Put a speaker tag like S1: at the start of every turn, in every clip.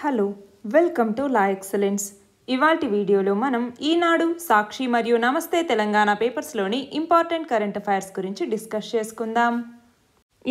S1: Hello welcome to Laexcellence. ఇవాల్టి వీడియోలో మనం ఈనాడు, సాక్షి మరియు నమస్తే తెలంగాణ పేపర్స్లోని ఇంపార్టెంట్ కరెంట్ అఫైర్స్ గురించి డిస్కస్ చేసుకుందాం.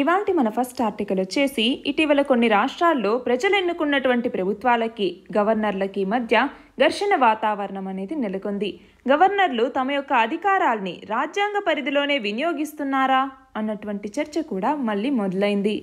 S1: ఇవాల్టి మన ఫస్ట్ ఆర్టికల్ వచ్చేసి ఇటీవల కొన్ని రాష్ట్రాల్లో ప్రజలు ఎన్నుకున్నటువంటి ప్రభుత్వాలకి గవర్నర్లకి మధ్య ఘర్షణ వాతావరణం అనేది నెలకొంది. గవర్నర్లు తమ యొక్క అధికారాల్ని రాజ్యాంగ పరిధిలోనే వినియోగిస్తున్నారా అన్నటువంటి చర్చ కూడా మళ్ళీ మొదలైంది.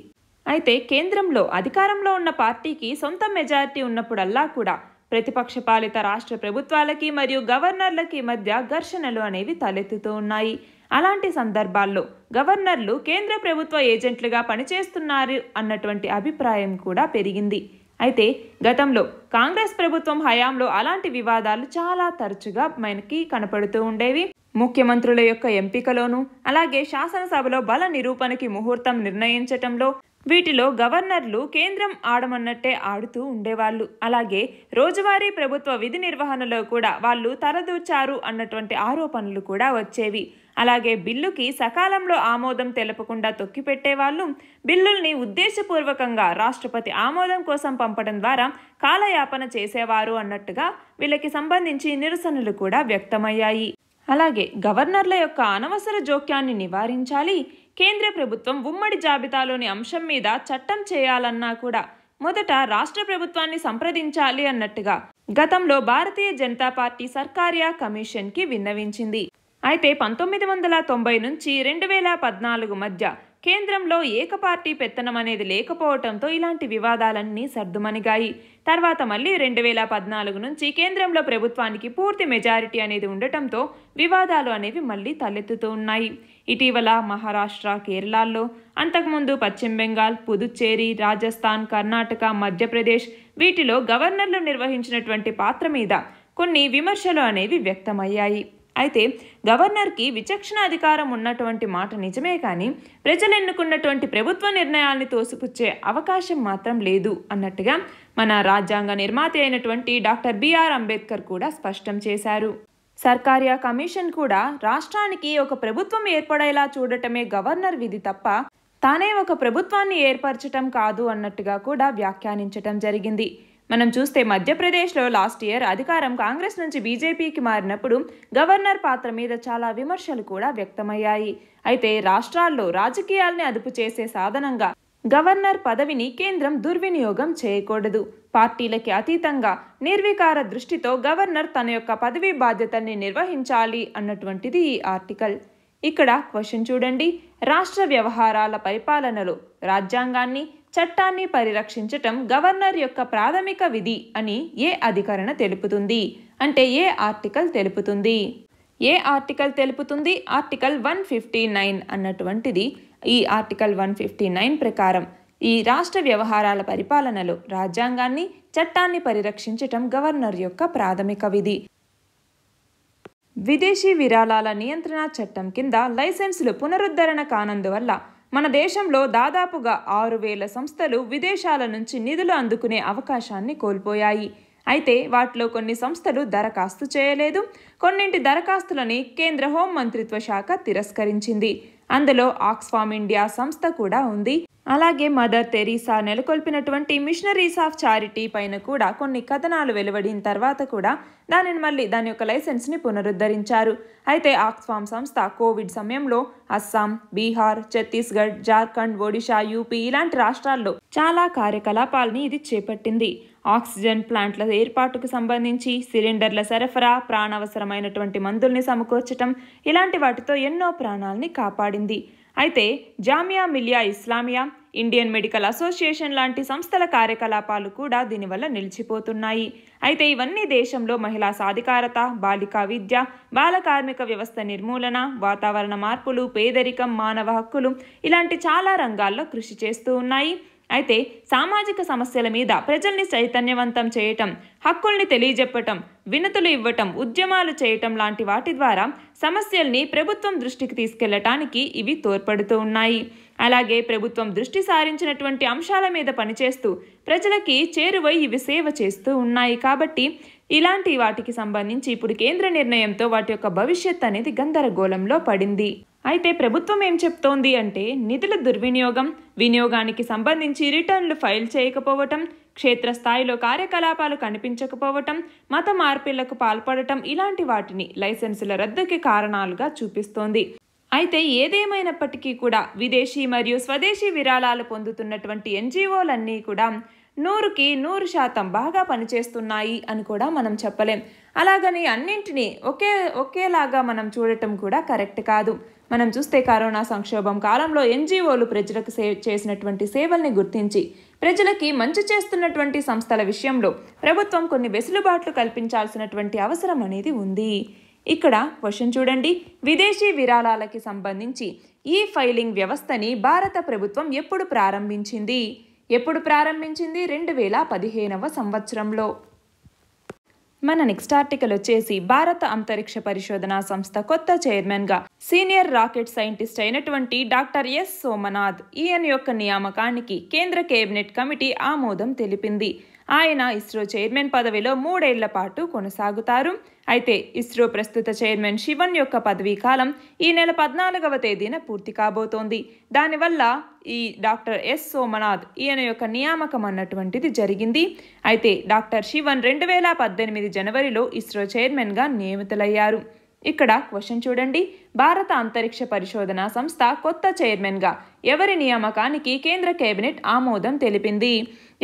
S1: అయితే కేంద్రంలో అధికారంలో ఉన్న పార్టీకి సొంత మెజారిటీ ఉన్నప్పుడల్లా కూడా ప్రతిపక్ష పాలిత రాష్ట్ర ప్రభుత్వాలకి మరియు గవర్నర్లకి మధ్య ఘర్షణలు అనేవి తలెత్తుతూ ఉన్నాయి. అలాంటి సందర్భాల్లో గవర్నర్లు కేంద్ర ప్రభుత్వ ఏజెంట్లుగా పనిచేస్తున్నారు అన్నటువంటి అభిప్రాయం కూడా పెరిగింది. అయితే గతంలో కాంగ్రెస్ ప్రభుత్వం హయాంలో అలాంటి వివాదాలు చాలా తరచుగా మనకి కనపడుతూ ఉండేవి. ముఖ్యమంత్రుల యొక్క ఎంపికలోనూ అలాగే శాసనసభలో బల నిరూపణకి ముహూర్తం నిర్ణయించటంలో వీటిలో గవర్నర్లు కేంద్రం ఆడమన్నట్టే ఆడుతూ ఉండేవాళ్ళు. అలాగే రోజువారీ ప్రభుత్వ విధి నిర్వహణలో కూడా వాళ్ళు తలదూర్చారు అన్నటువంటి ఆరోపణలు కూడా వచ్చేవి. అలాగే బిల్లుకి సకాలంలో ఆమోదం తెలపకుండా తొక్కిపెట్టేవాళ్ళు, బిల్లుల్ని ఉద్దేశపూర్వకంగా రాష్ట్రపతి ఆమోదం కోసం పంపడం ద్వారా కాలయాపన చేసేవారు అన్నట్టుగా వీళ్ళకి సంబంధించి నిరసనలు కూడా వ్యక్తమయ్యాయి. అలాగే గవర్నర్ల యొక్క అనవసర జోక్యాన్ని నివారించాలి, కేంద్ర ప్రభుత్వం ఉమ్మడి జాబితాలోని అంశం మీద చట్టం చేయాలన్నా కూడా మొదట రాష్ట్ర ప్రభుత్వాన్ని సంప్రదించాలి అన్నట్టుగా గతంలో భారతీయ జనతా పార్టీ సర్కారియా కమిషన్కి విన్నవించింది. అయితే 1990 నుంచి 2014 మధ్య కేంద్రంలో ఏకపార్టీ పెత్తనం అనేది లేకపోవడంతో ఇలాంటి వివాదాలన్నీ సర్దుమణిగాయి. తర్వాత మళ్ళీ 2014 నుంచి కేంద్రంలో ప్రభుత్వానికి పూర్తి మెజారిటీ అనేది ఉండటంతో వివాదాలు అనేవి మళ్ళీ తలెత్తుతూ ఉన్నాయి. ఇటీవల మహారాష్ట్ర, కేరళలో, అంతకుముందు పశ్చిమ బెంగాల్, పుదుచ్చేరి, రాజస్థాన్, కర్ణాటక, మధ్యప్రదేశ్ వీటిలో గవర్నర్లు నిర్వహించినటువంటి పాత్ర మీద కొన్ని విమర్శలు అనేవి వ్యక్తమయ్యాయి. అయితే గవర్నర్కి విచక్షణ అధికారం ఉన్నటువంటి మాట నిజమే, కానీ ప్రజలు ఎన్నుకున్నటువంటి ప్రభుత్వ నిర్ణయాల్ని తోసిపుచ్చే అవకాశం మాత్రం లేదు అన్నట్టుగా మన రాజ్యాంగ నిర్మాత అయినటువంటి డాక్టర్ బిఆర్ అంబేద్కర్ కూడా స్పష్టం చేశారు. సర్కారియా కమిషన్ కూడా రాష్ట్రానికి ఒక ప్రభుత్వం ఏర్పడేలా చూడటమే గవర్నర్ విధి తప్ప తానే ఒక ప్రభుత్వాన్ని ఏర్పరచటం కాదు అన్నట్టుగా కూడా వ్యాఖ్యానించటం జరిగింది. మనం చూస్తే మధ్యప్రదేశ్లో లాస్ట్ ఇయర్ అధికారం కాంగ్రెస్ నుంచి బీజేపీకి మారినప్పుడు గవర్నర్ పాత్ర మీద చాలా విమర్శలు కూడా వ్యక్తమయ్యాయి. అయితే రాష్ట్రాల్లో రాజకీయాల్ని అదుపు చేసే సాధనంగా గవర్నర్ పదవిని కేంద్రం దుర్వినియోగం చేయకూడదు. పార్టీలకి అతీతంగా నిర్వికార దృష్టితో గవర్నర్ తన యొక్క పదవీ బాధ్యతల్ని నిర్వహించాలి అన్నటువంటిది ఈ ఆర్టికల్. ఇక్కడ క్వశ్చన్ చూడండి, రాష్ట్ర వ్యవహారాల పరిపాలనలో రాజ్యాంగాన్ని, చట్టాన్ని పరిరక్షించటం గవర్నర్ యొక్క ప్రాథమిక విధి అని ఏ అధికరణ తెలుపుతుంది అంటే ఏ ఆర్టికల్ తెలుపుతుంది? ఏ ఆర్టికల్ తెలుపుతుంది? ఆర్టికల్ 159 అన్నటువంటిది. ఈ ఆర్టికల్ 159 ప్రకారం ఈ రాష్ట్ర వ్యవహారాల పరిపాలనలో రాజ్యాంగాన్ని, చట్టాన్ని పరిరక్షించటం గవర్నర్ యొక్క ప్రాథమిక విధి. విదేశీ విరాళాల నియంత్రణ చట్టం కింద లైసెన్సులు పునరుద్ధరణ కానందువల్ల మన దేశంలో దాదాపుగా 6,000 సంస్థలు విదేశాల నుంచి నిధులు అందుకునే అవకాశాన్ని కోల్పోయాయి. అయితే వాటిలో కొన్ని సంస్థలు దరఖాస్తు చేయలేదు. కొన్నింటి దరఖాస్తులని కేంద్ర హోం మంత్రిత్వ శాఖ తిరస్కరించింది. అందులో ఆక్స్ఫామ్ ఇండియా సంస్థ కూడా ఉంది. అలాగే మదర్ తెరీసా నెలకొల్పినటువంటి మిషనరీస్ ఆఫ్ చారిటీ పైన కూడా కొన్ని కథనాలు వెలువడిన తర్వాత కూడా దాని యొక్క లైసెన్స్ని పునరుద్ధరించారు. అయితే ఆక్స్ఫామ్ సంస్థ కోవిడ్ సమయంలో అస్సాం, బీహార్, ఛత్తీస్గఢ్, జార్ఖండ్, ఒడిషా, యూపీ ఇలాంటి రాష్ట్రాల్లో చాలా కార్యకలాపాలని ఇది చేపట్టింది. ఆక్సిజన్ ప్లాంట్ల ఏర్పాటుకు సంబంధించి, సిలిండర్ల సరఫరా, ప్రాణావసరమైనటువంటి మందుల్ని సమకూర్చటం ఇలాంటి వాటితో ఎన్నో ప్రాణాలని కాపాడింది. అయితే Jamia Millia Islamia, Indian medical association లాంటి సంస్థల కార్యకలాపాలు కూడా దీనివల్ల నిలిచిపోతున్నాయి. అయితే ఇవన్నీ దేశంలో మహిళా సాధికారత, బాలికా విద్య, బాల కార్మిక వ్యవస్థ నిర్మూలన, వాతావరణ మార్పులు, పేదరికం, మానవ హక్కులు ఇలాంటి చాలా రంగాల్లో కృషి చేస్తూ ఉన్నాయి. అయితే సామాజిక సమస్యల మీద ప్రజల్ని చైతన్యవంతం చేయటం, హక్కుల్ని తెలియజెప్పటం, వినతులు ఇవ్వటం, ఉద్యమాలు చేయటం లాంటి వాటి ద్వారా సమస్యల్ని ప్రభుత్వం దృష్టికి తీసుకెళ్లటానికి ఇవి తోడ్పడుతూ ఉన్నాయి. అలాగే ప్రభుత్వం దృష్టి సారించినటువంటి అంశాల మీద పనిచేస్తూ ప్రజలకి చేరువై ఇవి సేవ చేస్తూ ఉన్నాయి. కాబట్టి ఇలాంటి వాటికి సంబంధించి ఇప్పుడు కేంద్ర నిర్ణయంతో వాటి యొక్క భవిష్యత్ అనేది గందరగోళంలో పడింది. అయితే ప్రభుత్వం ఏం చెప్తోంది అంటే నిధుల దుర్వినియోగం, వినియోగానికి సంబంధించి రిటర్న్లు ఫైల్ చేయకపోవటం, క్షేత్రస్థాయిలో కార్యకలాపాలు కనిపించకపోవటం, మత మార్పిళ్లకు పాల్పడటం ఇలాంటి వాటిని లైసెన్సుల రద్దుకి కారణాలుగా చూపిస్తోంది. అయితే ఏదేమైనప్పటికీ కూడా విదేశీ మరియు స్వదేశీ విరాళాలు పొందుతున్నటువంటి ఎన్జిఓలన్నీ కూడా 100కి 100% బాగా పనిచేస్తున్నాయి అని కూడా మనం చెప్పలేం. అలాగని అన్నింటినీ ఒకేలాగా మనం చూడటం కూడా కరెక్ట్ కాదు. మనం చూస్తే కరోనా సంక్షోభం కాలంలో ఎన్జిఓలు ప్రజలకు చేసినటువంటి సేవల్ని గుర్తించి ప్రజలకి మంచి చేస్తున్నటువంటి సంస్థల విషయంలో ప్రభుత్వం కొన్ని వెసులుబాట్లు కల్పించాల్సినటువంటి అవసరం అనేది ఉంది. ఇక్కడ క్వశ్చన్ చూడండి, విదేశీ విరాళాలకి సంబంధించి ఈ ఫైలింగ్ వ్యవస్థని భారత ప్రభుత్వం ఎప్పుడు ప్రారంభించింది? 2015వ సంవత్సరంలో. మన నెక్స్ట్ ఆర్టికల్ వచ్చేసి భారత అంతరిక్ష పరిశోధనా సంస్థ కొత్త చైర్మన్గా సీనియర్ రాకెట్ సైంటిస్ట్ అయినటువంటి డాక్టర్ ఎస్ సోమనాథ్ ఈయన యొక్క నియామకానికి కేంద్ర కేబినెట్ కమిటీ ఆమోదం తెలిపింది. ఆయన ఇస్రో చైర్మన్ పదవిలో 3 ఏళ్ల పాటు కొనసాగుతారు. అయితే ఇస్రో ప్రస్తుత చైర్మన్ శివన్ యొక్క పదవీ కాలం ఈ నెల 14వ తేదీన పూర్తి కాబోతోంది. దానివల్ల ఈ డాక్టర్ ఎస్ సోమనాథ్ ఈయన యొక్క నియామకం అన్నటువంటిది జరిగింది. అయితే డాక్టర్ శివన్ 2018 జనవరిలో ఇస్రో చైర్మన్గా నియమితులయ్యారు. ఇక్కడ క్వశ్చన్ చూడండి, భారత అంతరిక్ష పరిశోధనా సంస్థ కొత్త చైర్మన్గా ఎవరి నియామకానికి కేంద్ర కేబినెట్ ఆమోదం తెలిపింది?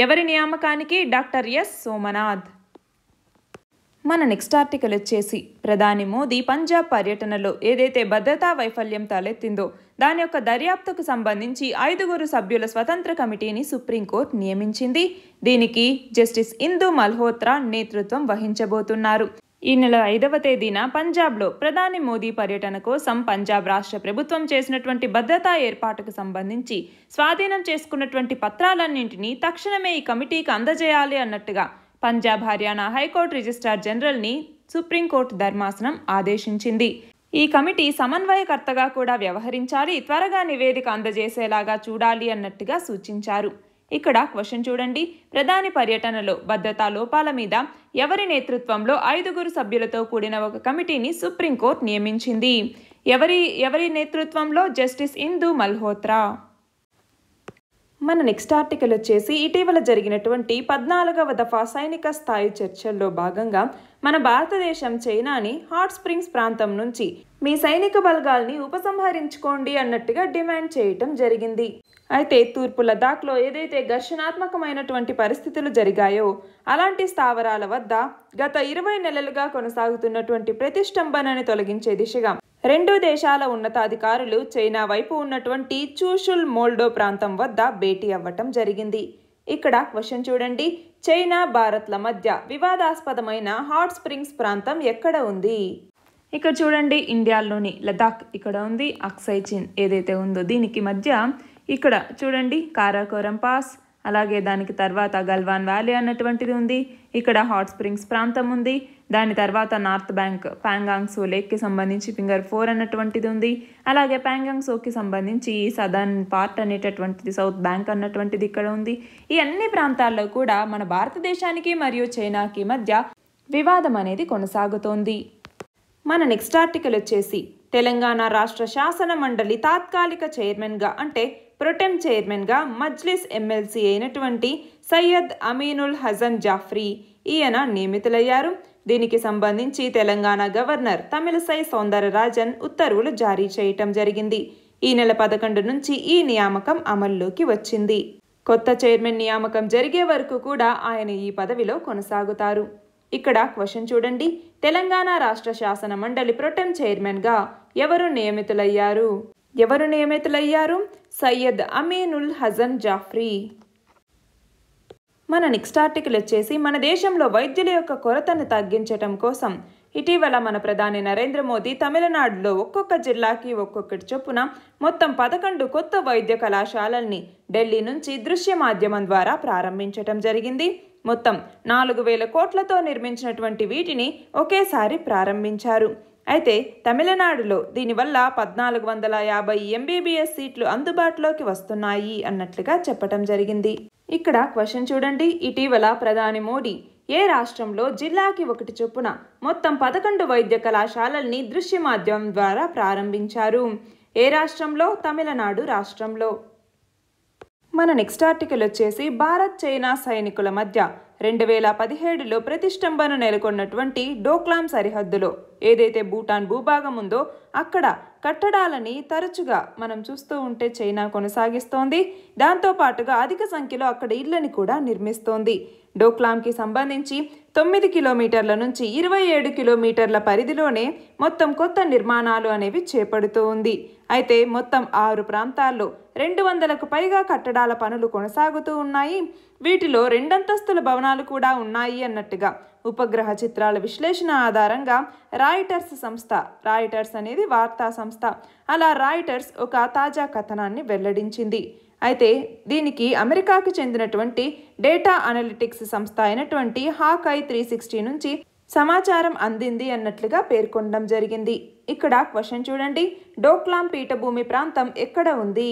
S1: ఎవరి నియామకానికి? Doctor yes Somnath. మన నెక్స్ట్ ఆర్టికల్ వచ్చేసి ప్రధాని మోదీ పంజాబ్ పర్యటనలో ఏదైతే భద్రతా వైఫల్యం తలెత్తిందో దాని యొక్క దర్యాప్తుకు సంబంధించి 5 సభ్యుల స్వతంత్ర కమిటీని సుప్రీంకోర్టు నియమించింది. దీనికి జస్టిస్ ఇందు మల్హోత్రా నేతృత్వం వహించబోతున్నారు. ఈ నెల 5వ తేదీన పంజాబ్లో ప్రధాని మోదీ పర్యటన కోసం పంజాబ్ రాష్ట్ర ప్రభుత్వం చేసినటువంటి భద్రతా ఏర్పాటుకు సంబంధించి స్వాధీనం చేసుకున్నటువంటి పత్రాలన్నింటినీ తక్షణమే ఈ కమిటీకి అందజేయాలి అన్నట్టుగా పంజాబ్ హర్యానా హైకోర్టు రిజిస్ట్రార్ జనరల్ని సుప్రీంకోర్టు ధర్మాసనం ఆదేశించింది. ఈ కమిటీ సమన్వయకర్తగా కూడా వ్యవహరించాలి, త్వరగా నివేదిక అందజేసేలాగా చూడాలి అన్నట్టుగా సూచించారు. ఇక్కడ క్వశ్చన్ చూడండి, ప్రధాని పర్యటనలో భద్రతా లోపాల మీద ఎవరి నేతృత్వంలో 5 సభ్యులతో కూడిన ఒక కమిటీని సుప్రీంకోర్టు నియమించింది? ఎవరి నేతృత్వంలో? జస్టిస్ ఇందు మల్హోత్రా. మన నెక్స్ట్ ఆర్టికల్ వచ్చేసి ఇటీవల జరిగినటువంటి 14వ దఫా సైనిక స్థాయి చర్చల్లో భాగంగా మన భారతదేశం చైనాని హాట్ స్ప్రింగ్స్ ప్రాంతం నుంచి మీ సైనిక బలగాల్ని ఉపసంహరించుకోండి అన్నట్టుగా డిమాండ్ చేయటం జరిగింది. అయితే తూర్పు లదాఖ్లో ఏదైతే ఘర్షణాత్మకమైనటువంటి పరిస్థితులు జరిగాయో అలాంటి స్థావరాల వద్ద గత 20 నెలలుగా కొనసాగుతున్నటువంటి ప్రతిష్టంభనని తొలగించే దిశగా 2 దేశాల ఉన్నతాధికారులు చైనా వైపు ఉన్నటువంటి చూషుల్ మోల్డో ప్రాంతం వద్ద భేటీ అవ్వటం జరిగింది. ఇక్కడ క్వశ్చన్ చూడండి, చైనా భారత్ల మధ్య వివాదాస్పదమైన హాట్ స్ప్రింగ్స్ ప్రాంతం ఎక్కడ ఉంది? ఇక్కడ చూడండి, ఇండియాలోని లదాఖ్ ఇక్కడ ఉంది, అక్సై చిన్ ఏదైతే ఉందో దీనికి మధ్య ఇక్కడ చూడండి కారాకోరం పాస్, అలాగే దానికి తర్వాత గల్వాన్ వ్యాలీ అన్నటువంటిది ఉంది. ఇక్కడ హాట్ స్ప్రింగ్స్ ప్రాంతం ఉంది. దాని తర్వాత నార్త్ బ్యాంక్ ప్యాంగాంగ్ సో లేక్కి సంబంధించి ఫింగర్ 4 అన్నటువంటిది ఉంది. అలాగే ప్యాంగాంగ్ సోకి సంబంధించి సదర్న్ పార్ట్ అనేటటువంటిది సౌత్ బ్యాంక్ అన్నటువంటిది ఇక్కడ ఉంది. ఈ అన్ని ప్రాంతాల్లో కూడా మన భారతదేశానికి మరియు చైనాకి మధ్య వివాదం అనేది కొనసాగుతోంది. మన నెక్స్ట్ ఆర్టికల్ వచ్చేసి తెలంగాణ రాష్ట్ర శాసన మండలి తాత్కాలిక చైర్మన్గా అంటే ప్రొటెం చైర్మన్గా మజ్లిస్ ఎమ్మెల్సీ అయినటువంటి సయ్యద్ అమీనుల్ హసన్ జాఫ్రీ ఈయన నియమితులయ్యారు. దీనికి సంబంధించి తెలంగాణ గవర్నర్ తమిళసై సౌందరరాజన్ ఉత్తర్వులు జారీ చేయటం జరిగింది. ఈ నెల 11 నుంచి ఈ నియామకం అమల్లోకి వచ్చింది. కొత్త చైర్మన్ నియామకం జరిగే వరకు కూడా ఆయన ఈ పదవిలో కొనసాగుతారు. ఇక్కడ క్వశ్చన్ చూడండి, తెలంగాణ రాష్ట్ర శాసన మండలి ప్రొటెం చైర్మన్గా ఎవరు నియమితులయ్యారు? సయ్యద్ అమీనుల్ హసన్ జాఫ్రీ. మన నెక్స్ట్ ఆర్టికల్ వచ్చేసి మన దేశంలో వైద్యుల యొక్క కొరతను తగ్గించటం కోసం ఇటీవల మన ప్రధాని నరేంద్ర మోదీ తమిళనాడులో ఒక్కొక్క జిల్లాకి ఒక్కొక్కటి చొప్పున మొత్తం 11 కొత్త వైద్య కళాశాలల్ని ఢిల్లీ నుంచి దృశ్య మాధ్యమం ద్వారా ప్రారంభించటం జరిగింది. మొత్తం 4,000 కోట్లతో నిర్మించినటువంటి వీటిని ఒకేసారి ప్రారంభించారు. అయితే తమిళనాడులో దీనివల్ల 1450 MBBS సీట్లు అందుబాటులోకి వస్తున్నాయి అన్నట్లుగా చెప్పటం జరిగింది. ఇక్కడ క్వశ్చన్ చూడండి, ఇటీవల ప్రధాని మోడీ ఏ రాష్ట్రంలో జిల్లాకి 1 చొప్పున మొత్తం 11 వైద్య కళాశాలల్ని దృశ్య మాధ్యమం ద్వారా ప్రారంభించారు? ఏ రాష్ట్రంలో? తమిళనాడు రాష్ట్రంలో. మన నెక్స్ట్ ఆర్టికల్ వచ్చేసి భారత్ చైనా సైనికుల మధ్య 2017లో ప్రతిష్టంభన నెలకొన్నటువంటి డోక్లాం సరిహద్దులో ఏదైతే భూటాన్ భూభాగం ఉందో అక్కడ కట్టడాలని తరచుగా మనం చూస్తూ ఉంటే చైనా కొనసాగిస్తోంది. దాంతోపాటుగా అధిక సంఖ్యలో అక్కడ ఇళ్లని కూడా నిర్మిస్తోంది. డోక్లాంకి సంబంధించి 9 కిలోమీటర్ల నుంచి 27 కిలోమీటర్ల పరిధిలోనే మొత్తం కొత్త నిర్మాణాలు అనేవి చేపడుతూ ఉంది. అయితే మొత్తం 6 ప్రాంతాల్లో 200కు పైగా కట్టడాల పనులు కొనసాగుతూ ఉన్నాయి. వీటిలో 2 అంతస్తుల భవనాలు కూడా ఉన్నాయి అన్నట్టుగా ఉపగ్రహ చిత్రాల విశ్లేషణ ఆధారంగా రాయిటర్స్ అనేది వార్తా సంస్థ, అలా రాయిటర్స్ ఒక తాజా కథనాన్ని వెల్లడించింది. అయితే దీనికి అమెరికాకు చెందినటువంటి డేటా అనలిటిక్స్ సంస్థ అయినటువంటి హాకై 360 నుంచి సమాచారం అందింది అన్నట్లుగా పేర్కొనడం జరిగింది. ఇక్కడ క్వశ్చన్ చూడండి, డోక్లాం పీఠభూమి ప్రాంతం ఎక్కడ ఉంది?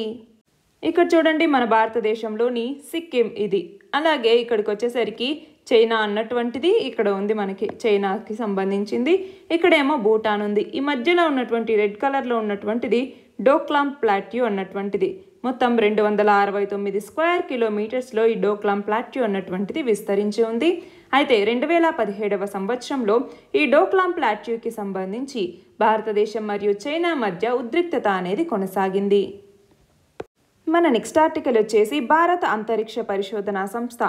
S1: ఇక్కడ చూడండి, మన భారతదేశంలోని సిక్కిం ఇది. అలాగే ఇక్కడికి వచ్చేసరికి చైనా అన్నటువంటిది ఇక్కడ ఉంది, మనకి చైనాకి సంబంధించింది. ఇక్కడేమో భూటాన్ ఉంది. ఈ మధ్యలో ఉన్నటువంటి రెడ్ కలర్లో ఉన్నటువంటిది డోక్లాం ప్లాట్యూ అన్నటువంటిది. మొత్తం 269 స్క్వేర్ కిలోమీటర్స్లో ఈ డోక్లాం ప్లాట్యూ అన్నటువంటిది విస్తరించి ఉంది. అయితే 2017వ సంవత్సరంలో ఈ డోక్లాం ప్లాట్యూకి సంబంధించి భారతదేశం మరియు చైనా మధ్య ఉద్రిక్తత అనేది కొనసాగింది. మన నెక్స్ట్ ఆర్టికల్ వచ్చేసి భారత అంతరిక్ష పరిశోధనా సంస్థ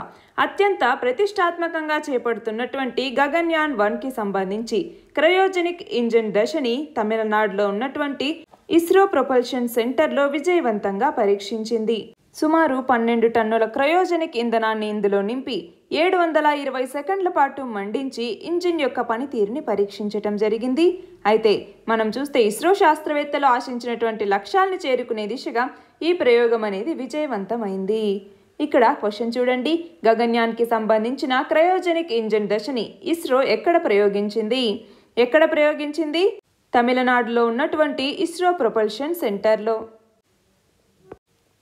S1: అత్యంత ప్రతిష్టాత్మకంగా చేపడుతున్నటువంటి గగన్యాన్ 1కి సంబంధించి క్రయోజెనిక్ ఇంజిన్ దశని తమిళనాడులో ఉన్నటువంటి ఇస్రో ప్రొపల్షన్ సెంటర్లో విజయవంతంగా పరీక్షించింది. సుమారు 12 టన్నుల క్రయోజెనిక్ ఇంధనాన్ని ఇందులో నింపి 720 సెకండ్ల పాటు మండించి ఇంజిన్ యొక్క పనితీరుని పరీక్షించటం జరిగింది. అయితే మనం చూస్తే ఇస్రో శాస్త్రవేత్తలు ఆశించినటువంటి లక్ష్యాలను చేరుకునే దిశగా ఈ ప్రయోగం అనేది విజయవంతమైంది. ఇక్కడ క్వశ్చన్ చూడండి, గగన్యాన్కి సంబంధించిన క్రయోజెనిక్ ఇంజిన్ దశని ఇస్రో ఎక్కడ ప్రయోగించింది? తమిళనాడులో ఉన్నటువంటి ఇస్రో ప్రొపల్షన్ సెంటర్లో.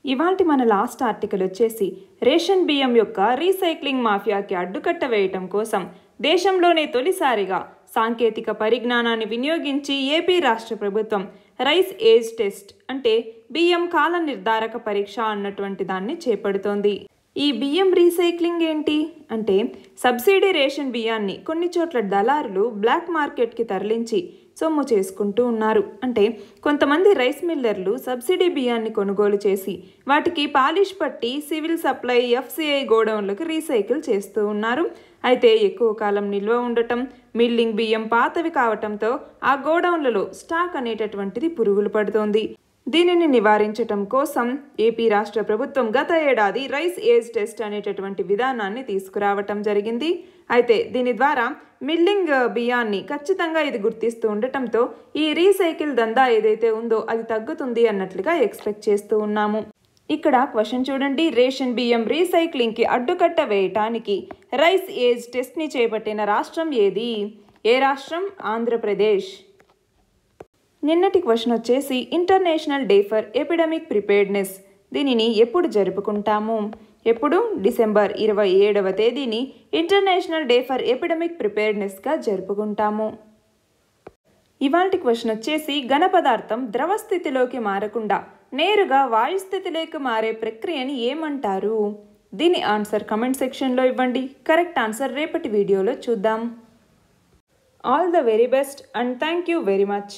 S1: ఇవాల్టి మన లాస్ట్ ఆర్టికల్ వచ్చేసి రేషన్ బియ్యం యొక్క రీసైక్లింగ్ మాఫియాకి అడ్డుకట్ట వేయటం కోసం దేశంలోనే తొలిసారిగా సాంకేతిక పరిజ్ఞానాన్ని వినియోగించి ఏపీ రాష్ట్ర ప్రభుత్వం రైస్ ఏజ్ టెస్ట్ అంటే బియ్యం కాల నిర్ధారక పరీక్ష అన్నటువంటి దాన్ని చేపడుతోంది. ఈ బియ్యం రీసైక్లింగ్ ఏంటి అంటే సబ్సిడీ రేషన్ బియ్యాన్ని కొన్ని చోట్ల దళారులు బ్లాక్ మార్కెట్కి తరలించి సొమ్ము చేసుకుంటూ ఉన్నారు. అంటే కొంతమంది రైస్ మిల్లర్లు సబ్సిడీ బియ్యాన్ని కొనుగోలు చేసి వాటికి పాలిష్ పట్టి సివిల్ సప్లై FCI గోడౌన్లకు రీసైకిల్ చేస్తూ ఉన్నారు. అయితే ఎక్కువ కాలం నిల్వ ఉండటం, మిల్లింగ్ బియ్యం పాతవి కావటంతో ఆ గోడౌన్లలో స్టాక్ అనేటటువంటిది పురుగులు పడుతోంది. దీనిని నివారించటం కోసం ఏపీ రాష్ట్ర ప్రభుత్వం గత ఏడాది రైస్ ఏజ్ టెస్ట్ అనేటటువంటి విధానాన్ని తీసుకురావటం జరిగింది. అయితే దీని ద్వారా మిల్లింగ్ బియ్యాన్ని ఖచ్చితంగా ఇది గుర్తిస్తూ ఉండటంతో ఈ రీసైకిల్ దందా ఏదైతే ఉందో అది తగ్గుతుంది అన్నట్లుగా ఎక్స్పెక్ట్ చేస్తూ ఉన్నాము. ఇక్కడ క్వశ్చన్ చూడండి, రేషన్ బియ్యం రీసైక్లింగ్కి అడ్డుకట్ట వేయటానికి రైస్ ఏజ్ టెస్ట్ని చేపట్టిన రాష్ట్రం ఏది? ఏ రాష్ట్రం? ఆంధ్రప్రదేశ్. నిన్నటి క్వశ్చన్ వచ్చేసి international day for epidemic preparedness దీనిని ఎప్పుడు జరుపుకుంటాము? ఎప్పుడు? డిసెంబర్ 27వ తేదీని ఇంటర్నేషనల్ డే ఫర్ ఎపిడమిక్ ప్రిపేర్డ్నెస్గా జరుపుకుంటాము. ఇవాల్టి క్వశ్చన్ వచ్చేసి ఘన పదార్థం ద్రవ స్థితిలోకి మారకుండా నేరుగా వాయుస్థితిలోకి మారే ప్రక్రియని ఏమంటారు? దీని ఆన్సర్ కమెంట్ సెక్షన్లో ఇవ్వండి. కరెక్ట్ ఆన్సర్ రేపటి వీడియోలో చూద్దాం. All the very best and thank you very much.